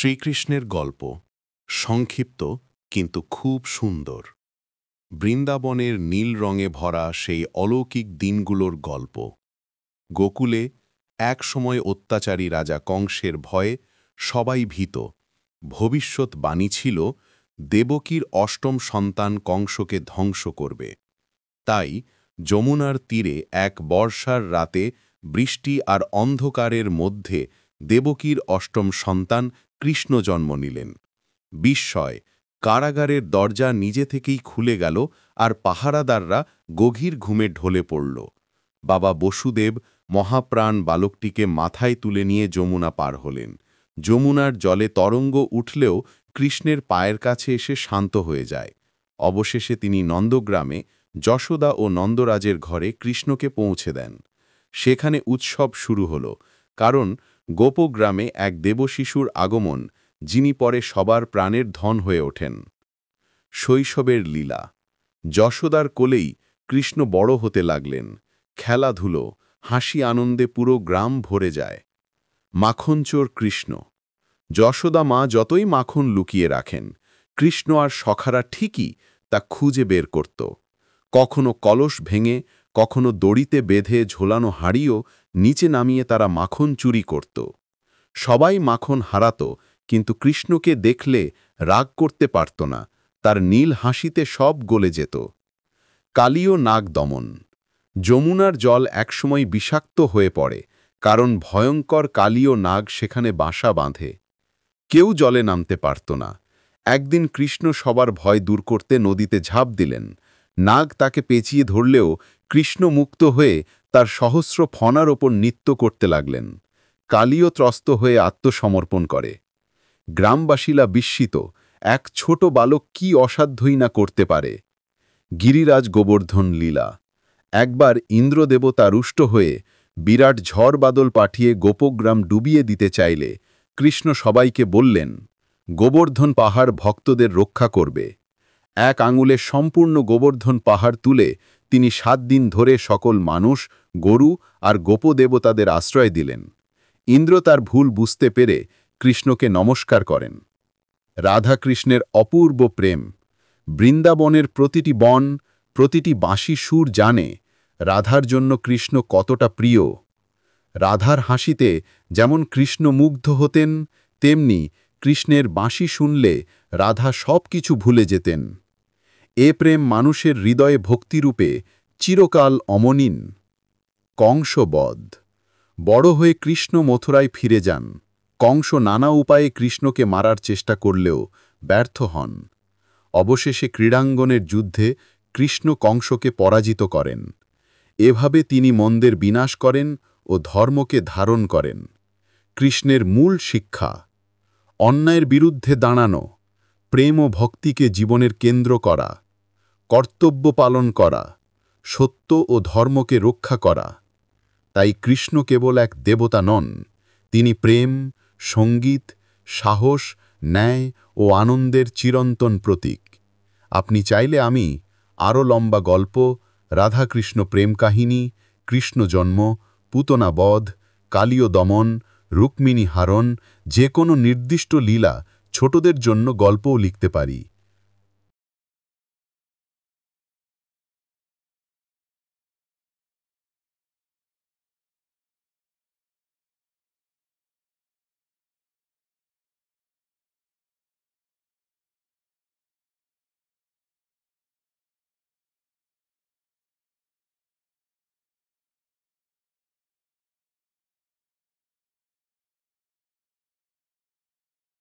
শ্রীকৃষ্ণের গল্প সংক্ষিপ্ত কিন্তু খুব সুন্দর। বৃন্দাবনের নীল রঙে ভরা সেই অলৌকিক দিনগুলোর গল্প। গোকুলে এক সময় অত্যাচারী রাজা কংসের ভয়ে সবাই ভীত। ভবিষ্যৎ বাণী ছিল দেবকীর অষ্টম সন্তান কংসকে ধ্বংস করবে। তাই যমুনার তীরে এক বর্ষার রাতে বৃষ্টি আর অন্ধকারের মধ্যে দেবকীর অষ্টম সন্তান কৃষ্ণ জন্ম নিলেন। বিস্ময়, কারাগারের দরজা নিজে থেকেই খুলে গেল আর পাহারাদাররা গভীর ঘুমে ঢলে পড়ল। বাবা বসুদেব মহাপ্রাণ বালকটিকে মাথায় তুলে নিয়ে যমুনা পার হলেন। যমুনার জলে তরঙ্গ উঠলেও কৃষ্ণের পায়ের কাছে এসে শান্ত হয়ে যায়। অবশেষে তিনি নন্দগ্রামে যশোদা ও নন্দরাজের ঘরে কৃষ্ণকে পৌঁছে দেন। সেখানে উৎসব শুরু হল, কারণ গোপগ্রামে এক দেবশিশুর আগমন, যিনি পরে সবার প্রাণের ধন হয়ে ওঠেন। শৈশবের লীলা। যশোদার কোলেই কৃষ্ণ বড় হতে লাগলেন। খেলাধুলো, হাসি আনন্দে পুরো গ্রাম ভরে যায়। মাখনচোর কৃষ্ণ। যশোদা মা যতই মাখন লুকিয়ে রাখেন, কৃষ্ণ আর সখারা ঠিকই তা খুঁজে বের করত। কখনো কলস ভেঙে, কখনো দড়িতে বেঁধে ঝোলানো হাঁড়িও নিচে নামিয়ে তারা মাখন চুরি করত। সবাই মাখন হারাত, কিন্তু কৃষ্ণকে দেখলে রাগ করতে পারত না। তার নীল হাসিতে সব গলে যেত। কালীয় নাগ দমন। যমুনার জল একসময় বিষাক্ত হয়ে পড়ে, কারণ ভয়ঙ্কর কালীয় নাগ সেখানে বাসা বাঁধে। কেউ জলে নামতে পারত না। একদিন কৃষ্ণ সবার ভয় দূর করতে নদীতে ঝাঁপ দিলেন। নাগ তাকে পেঁচিয়ে ধরলেও কৃষ্ণ মুক্ত হয়ে তার সহস্র ফণার ওপর নৃত্য করতে লাগলেন। কালীয় ত্রস্ত হয়ে আত্মসমর্পণ করে। গ্রামবাসীরা বিস্মিত, এক ছোট বালক কি অসাধ্যই না করতে পারে। গিরিরাজ গোবর্ধন লীলা। একবার ইন্দ্রদেবতা রুষ্ট হয়ে বিরাট ঝড় বাদল পাঠিয়ে গোপগ্রাম ডুবিয়ে দিতে চাইলে কৃষ্ণ সবাইকে বললেন, গোবর্ধন পাহাড় ভক্তদের রক্ষা করবে। এক আঙুলে সম্পূর্ণ গোবর্ধন পাহাড় তুলে তিনি 7 দিন ধরে সকল মানুষ, গরু আর গোপদেবতাদের আশ্রয় দিলেন। ইন্দ্র তার ভুল বুঝতে পেরে কৃষ্ণকে নমস্কার করেন। রাধাকৃষ্ণের অপূর্ব প্রেম। বৃন্দাবনের প্রতিটি বন, প্রতিটি বাঁশি সুর জানে রাধার জন্য কৃষ্ণ কতটা প্রিয়। রাধার হাসিতে যেমন কৃষ্ণ মুগ্ধ হতেন, তেমনি কৃষ্ণের বাঁশি শুনলে রাধা সব কিছু ভুলে যেতেন। এ প্রেম মানুষের হৃদয়ে ভক্তিরূপে চিরকাল অমলিন। কংসবধ। বড় হয়ে কৃষ্ণ মথুরায় ফিরে যান। কংস নানা উপায়ে কৃষ্ণকে মারার চেষ্টা করলেও ব্যর্থ হন। অবশেষে ক্রীড়াঙ্গনের যুদ্ধে কৃষ্ণ কংসকে পরাজিত করেন। এভাবে তিনি মন্দের বিনাশ করেন ও ধর্মকে ধারণ করেন। কৃষ্ণের মূল শিক্ষা: অন্যায়ের বিরুদ্ধে দাঁড়ানো, প্রেম ও ভক্তিকে জীবনের কেন্দ্র করা, কর্তব্য পালন করা, সত্য ও ধর্মকে রক্ষা করা। তাই কৃষ্ণ কেবল এক দেবতা নন, তিনি প্রেম, সঙ্গীত, সাহস, ন্যায় ও আনন্দের চিরন্তন প্রতীক। আপনি চাইলে আমি আরও লম্বা গল্প, রাধাকৃষ্ণ প্রেম কাহিনী, কৃষ্ণ জন্ম, পুতনা বধ, কালীয় দমন, রুক্মিণী হারণ, যে কোনো নির্দিষ্ট লীলা ছোটদের জন্য গল্পও লিখতে পারি।